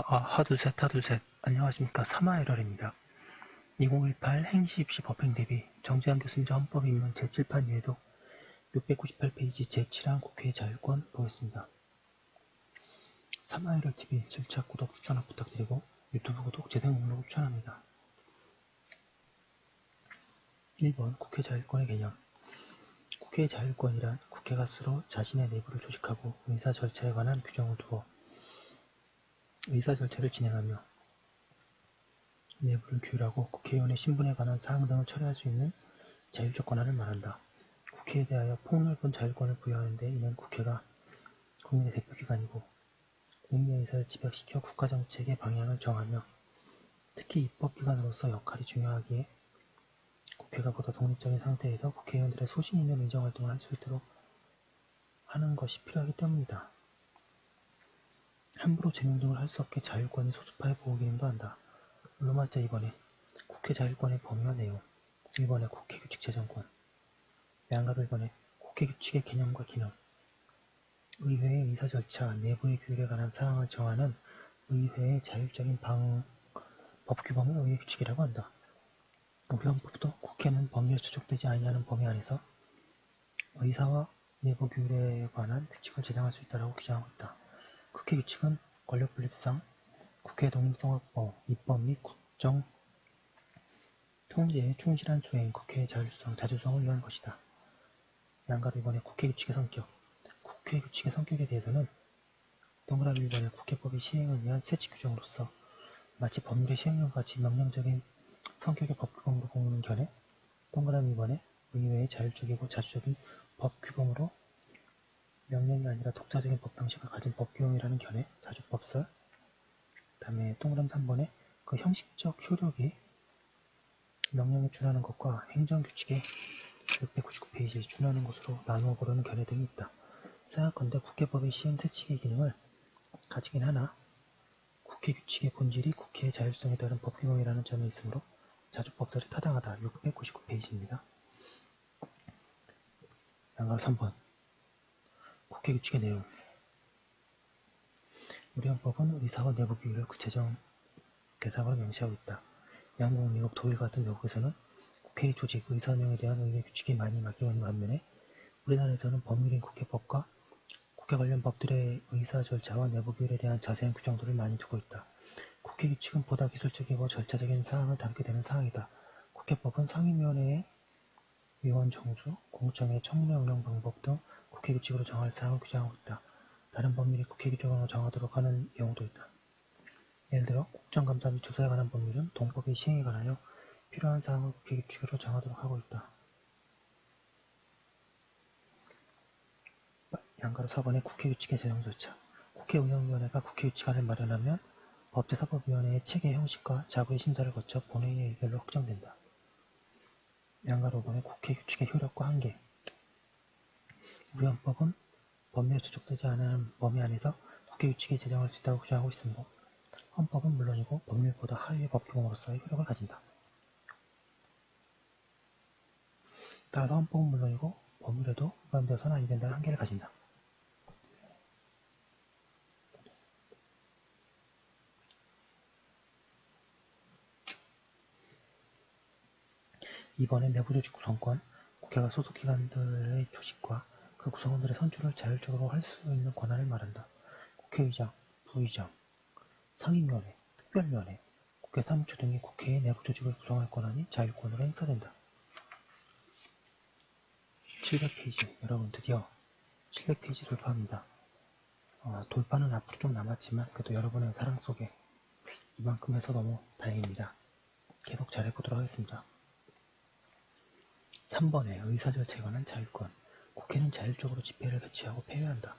하둘셋 하둘셋. 안녕하십니까. 사마에럴입니다. 2018 행시 입시 법행 대비 정재환 교수님 헌법입문 제7판 유해독 698페이지 제7항 국회의 자율권 보겠습니다. 사마에럴TV 절차 구독 추천을 부탁드리고 유튜브 구독 재생 목록을 추천합니다. 1번 국회 자율권의 개념. 국회의 자율권이란 국회가 스스로 자신의 내부를 조직하고 의사 절차에 관한 규정을 두어 의사 절차를 진행하며 내부를 규율하고 국회의원의 신분에 관한 사항 등을 처리할 수 있는 자율적 권한을 말한다. 국회에 대하여 폭넓은 자율권을 부여하는 데 이는 국회가 국민의 대표기관이고 국민의 의사를 집약시켜 국가정책의 방향을 정하며 특히 입법기관으로서 역할이 중요하기에 국회가 보다 독립적인 상태에서 국회의원들의 소신 있는 의정활동을 할 수 있도록 하는 것이 필요하기 때문이다. 함부로 재명 등을 할 수 없게 자율권이 소수파의 보호기능도 한다. 로마자 2번에 국회 자율권의 범위와 내용. 1번에 국회 규칙 제정권. 양가 1번에 국회 규칙의 개념과 기능. 의회의 의사 절차, 내부의 규율에 관한 사항을 정하는 의회의 자율적인 법규범을 의회 규칙이라고 한다. 우리 헌법도 국회는 법률에 추적되지 아니하는 범위 안에서 의사와 내부 규율에 관한 규칙을 제정할 수 있다고 규정하고 있다. 국회 규칙은 권력분립상 국회의 독립성을 확보, 입법 및 국정 통제에 충실한 수행, 국회의 자율성, 자주성을 위한 것이다. 양가로 1번에 국회 규칙의 성격. 국회 규칙의 성격에 대해서는 동그라미 1번에 국회법의 시행을 위한 세칙 규정으로서 마치 법률의 시행령과 같이 명령적인 성격의 법규범으로 보는 견해. 동그라미 2번에 의회의 자율적이고 자주적인 법규범으로 명령이 아니라 독자적인 법방식을 가진 법규범이라는 견해. 자주법설. 그 다음에 동그라미 3번에 그 형식적 효력이 명령에 준하는 것과 행정규칙에 699페이지에 준하는 것으로 나누어 보려는 견해 등이 있다. 생각컨대 국회법의 시행 세칙의 기능을 가지긴 하나 국회 규칙의 본질이 국회의 자율성에 따른 법규범이라는 점에 있으므로 자주법설이 타당하다. 699페이지입니다. 양가 3번 국회 규칙의 내용. 우리 헌법은 의사와 내부 규율을 구체적 대상으로 명시하고 있다. 영국, 미국, 독일 같은 외국에서는 국회의 조직, 의사운영에 대한 의회 규칙이 많이 막혀있는 반면에 우리나라에서는 법률인 국회법과 국회 관련 법들의 의사 절차와 내부 규율에 대한 자세한 규정들을 많이 두고 있다. 국회 규칙은 보다 기술적이고 절차적인 사항을 담게 되는 사항이다. 국회법은 상임위원회의 위원 정수, 공청회 청문회 운영 방법 등 국회 규칙으로 정할 사항을 규정하고 있다. 다른 법률이 국회 규정으로 정하도록 하는 경우도 있다. 예를 들어 국정감사 및 조사에 관한 법률은 동법의 시행에 관하여 필요한 사항을 국회 규칙으로 정하도록 하고 있다. 양가로 4번에 국회 규칙의 제정 절차. 국회운영위원회가 국회 규칙안을 마련하면 법제사법위원회의 체계 형식과 자구의 심사를 거쳐 본회의의 의결로 확정된다. 양가로 5번에 국회 규칙의 효력과 한계. 우리 헌법은 법률에 추적되지 않은 범위 안에서 국회 규칙이 제정할 수 있다고 규정하고 있으므로 헌법은 물론이고 법률보다 하위의 법규범으로서의 효력을 가진다. 따라서 헌법은 물론이고 법률에도 위반되어서는 아니 된다는 한계를 가진다. 이번에 내부조직 구성권. 국회가 소속기관들의 조직과 그 구성원들의 선출을 자율적으로 할 수 있는 권한을 말한다. 국회의장, 부의장, 상임위원회, 특별위원회, 국회 사무처 등이 국회의 내부조직을 구성할 권한이 자율권으로 행사된다. 700페이지. 여러분 드디어 700페이지 돌파합니다. 돌파는 앞으로 좀 남았지만 그래도 여러분의 사랑 속에 이만큼 해서 너무 다행입니다. 계속 잘해보도록 하겠습니다. 3번에 의사절차에 관한 자율권. 국회는 자율적으로 집회를 개최하고 폐회한다.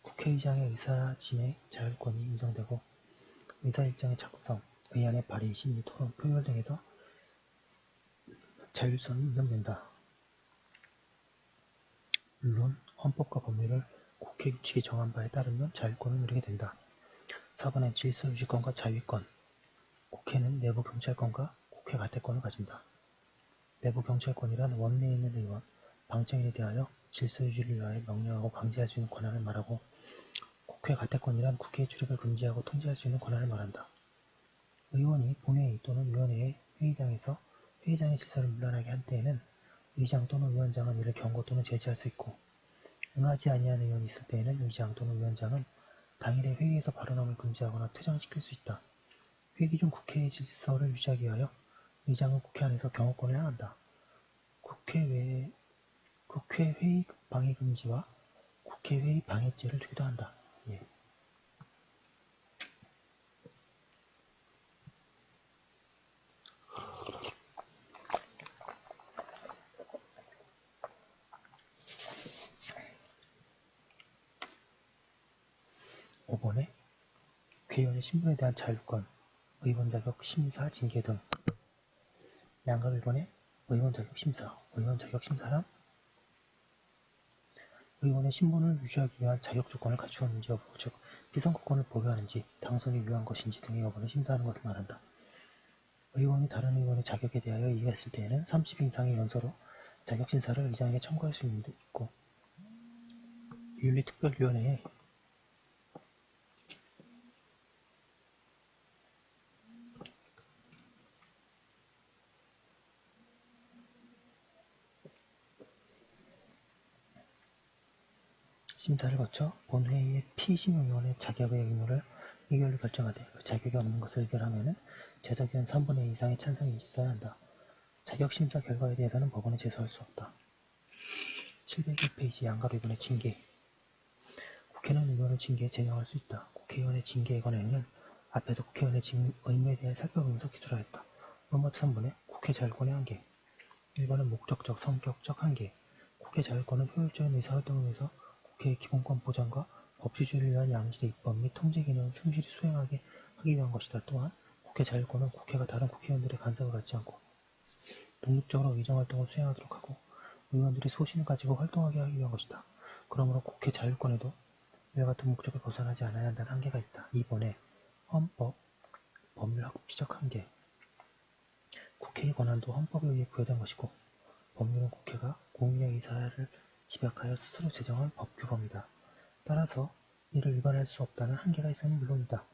국회의장의 의사진행 자율권이 인정되고 의사일정의 작성, 의안의 발의, 심의, 토론, 표결 등에서 자율성이 인정된다. 물론 헌법과 법률을 국회 규칙이 정한 바에 따르면 자율권을 누리게 된다. 4번엔 질서유지권과 자위권. 국회는 내부경찰권과 국회 가택권을 가진다. 내부경찰권이란 원내에 있는 의원, 방청인에 대하여 질서유지를 위하여 명령하고 강제할 수 있는 권한을 말하고 국회 가택권이란 국회의 출입을 금지하고 통제할 수 있는 권한을 말한다. 의원이 본회의 또는 위원회의 회의장에서 회의장의 질서를 문란하게 한 때에는 의장 또는 위원장은 이를 경고 또는 제지할 수 있고, 응하지 아니한 의원이 있을 때에는 의장 또는 위원장은 당일의 회의에서 발언함을 금지하거나 퇴장시킬 수 있다. 회기 중 국회의 질서를 유지하기 위하여 의장은 국회 안에서 경호권을 행한다. 국회 회의 방해 금지와 국회 회의 방해죄를 두기도 한다. 예. (5번에) 국회의원의 신분에 대한 자율권, 의원 자격 심사 징계 등. 양각 1번에 의원 자격 심사, 의원 자격 심사란 의원의 신분을 유지하기 위한 자격 조건을 갖추었는지 여부, 즉 비선거권을 보유하는지, 당선이 유효한 것인지 등의 여부를 심사하는 것을 말한다. 의원이 다른 의원의 자격에 대하여 이의가 있을 때에는 30인 이상의 연서로 자격 심사를 의장에게 청구할 수 있고, 윤리특별위원회에 심사를 거쳐 본회의의 피심의원의 자격의 의무를 의결로 결정하되 그 자격이 없는 것을 의결하면 제적위원 3분의 2 이상의 찬성이 있어야 한다. 자격심사 결과에 대해서는 법원에 제소할 수 없다. 701페이지 양가로 2번의 징계. 국회는 의원을 징계에 제명할 수 있다. 국회의원의 징계에 관하여는 앞에서 국회의원의 의무에 대해 살펴보면서 기술하였다. 로마 3번의 국회 자율권의 한계. 1번은 목적적, 성격적 한계. 국회 자율권은 효율적인 의사활동을 위해서 국회의 기본권 보장과 법치주의를 위한 양질의 입법 및 통제 기능을 충실히 수행하게 하기 위한 것이다. 또한 국회 자율권은 국회가 다른 국회의원들의 간섭을 받지 않고 독립적으로 의정활동을 수행하도록 하고 의원들이 소신을 가지고 활동하게 하기 위한 것이다. 그러므로 국회 자율권에도 이와 같은 목적을 벗어나지 않아야 한다는 한계가 있다. 2번에 헌법, 법률 합치적 한계. 국회의 권한도 헌법에 의해 부여된 것이고 법률은 국회가 국민의 의사를 집약하여 스스로 제정한 법규범이다. 따라서 이를 위반할 수 없다는 한계가 있으면 물론이다.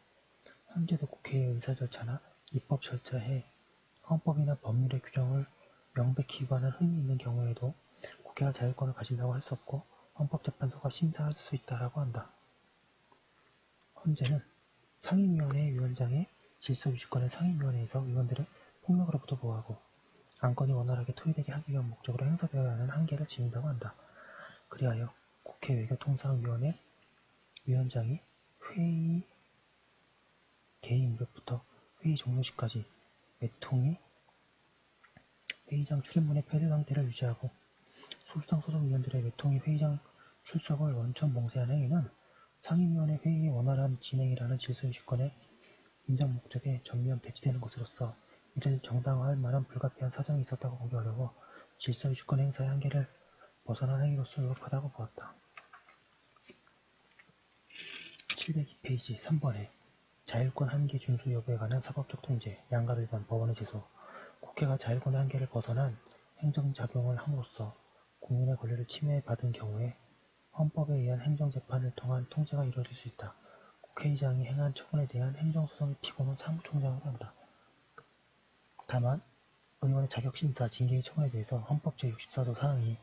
현재도 국회의 의사 절차나 입법 절차에 헌법이나 법률의 규정을 명백히 위반한 흠이 있는 경우에도 국회가 자율권을 가진다고 할 수 없고 헌법재판소가 심사할 수 있다라고 한다. 헌재는 상임위원회 위원장의 질서유지권을 상임위원회에서 의원들의 폭력으로부터 보호하고 안건이 원활하게 토의되게 하기 위한 목적으로 행사되어야 하는 한계를 지닌다고 한다. 그리하여 국회 외교통상위원회 위원장이 회의 개의 무렵부터 회의 종료 시까지 외통위 회의장 출입문의 폐쇄 상태를 유지하고 소수당 소속 위원들의 외통위 회의장 출석을 원천 봉쇄한 행위는 상임위원회 회의의 원활한 진행이라는 질서유지권의 인정 목적에 전면 배치되는 것으로서 이를 정당화할 만한 불가피한 사정이 있었다고 보기 어려워 질서유지권 행사의 한계를 벗어난 행위로서 위법하다고 보았다. 702페이지 3번에 자율권 한계 준수 여부에 관한 사법적 통제, 양가 1번 법원의 제소. 국회가 자율권의 한계를 벗어난 행정작용을 함으로써 국민의 권리를 침해받은 경우에 헌법에 의한 행정재판을 통한 통제가 이루어질 수 있다. 국회의장이 행한 처분에 대한 행정소송의 피고는 사무총장으로 한다. 다만 의원의 자격심사, 징계의 처분에 대해서 헌법 제64조 사항이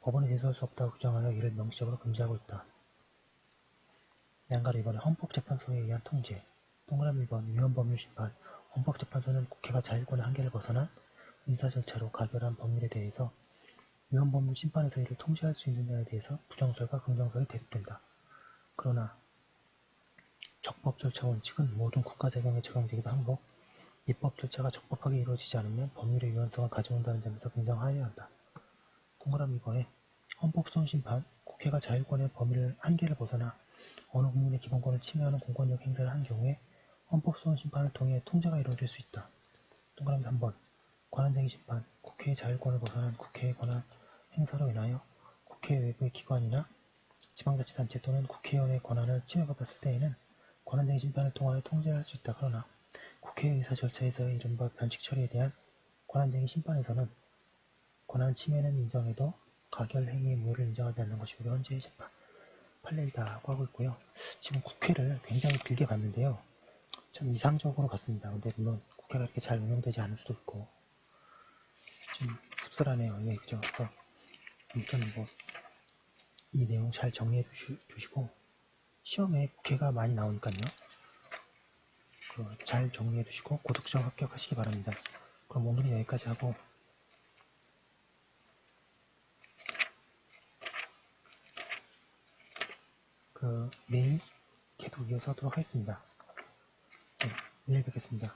법원에 제소할 수 없다고 규정하여 이를 명시적으로 금지하고 있다. 양가 1번의 헌법재판소에 의한 통제. 동그라미 1번 위헌법률심판. 헌법재판소는 국회가 자율권의 한계를 벗어난 의사절차로 가결한 법률에 대해서 위헌법률 심판에서 이를 통제할 수 있느냐에 대해서 부정설과 긍정설이 대립된다. 그러나 적법 절차 원칙은 모든 국가재경에 적용되기도 하므로 입법 절차가 적법하게 이루어지지 않으면 법률의 유연성을 가져온다는 점에서 긍정하여야 한다. 동그라미 2번에 헌법소원심판. 국회가 자율권의 범위를 한계를 벗어나 어느 국민의 기본권을 침해하는 공권력 행사를 한 경우에 헌법소원심판을 통해 통제가 이루어질 수 있다. 동그라미 3번 권한쟁의 심판. 국회의 자율권을 벗어난 국회의 권한 행사로 인하여 국회 외부의 기관이나 지방자치단체 또는 국회의원의 권한을 침해받았을 때에는 권한쟁의 심판을 통하여 통제할 수 있다. 그러나 국회 의사 절차에서의 이른바 변칙 처리에 대한 권한쟁의 심판에서는 권한 침해는 인정해도 가결 행위의 무효를 인정하지 않는 것이므로 헌재의 재판. 판례이다고 하고 있고요. 지금 국회를 굉장히 길게 봤는데요. 좀 이상적으로 봤습니다. 근데 물론 국회가 이렇게 잘 운영되지 않을 수도 있고 좀 씁쓸하네요. 예, 그죠? 그래서 아무튼 뭐 이 내용 잘 정리해 두시고 시험에 국회가 많이 나오니까요. 잘 정리해 두시고 고득점 합격하시기 바랍니다. 그럼 오늘은 여기까지 하고 내일 계속 이어서 하도록 하겠습니다. 네, 내일 뵙겠습니다.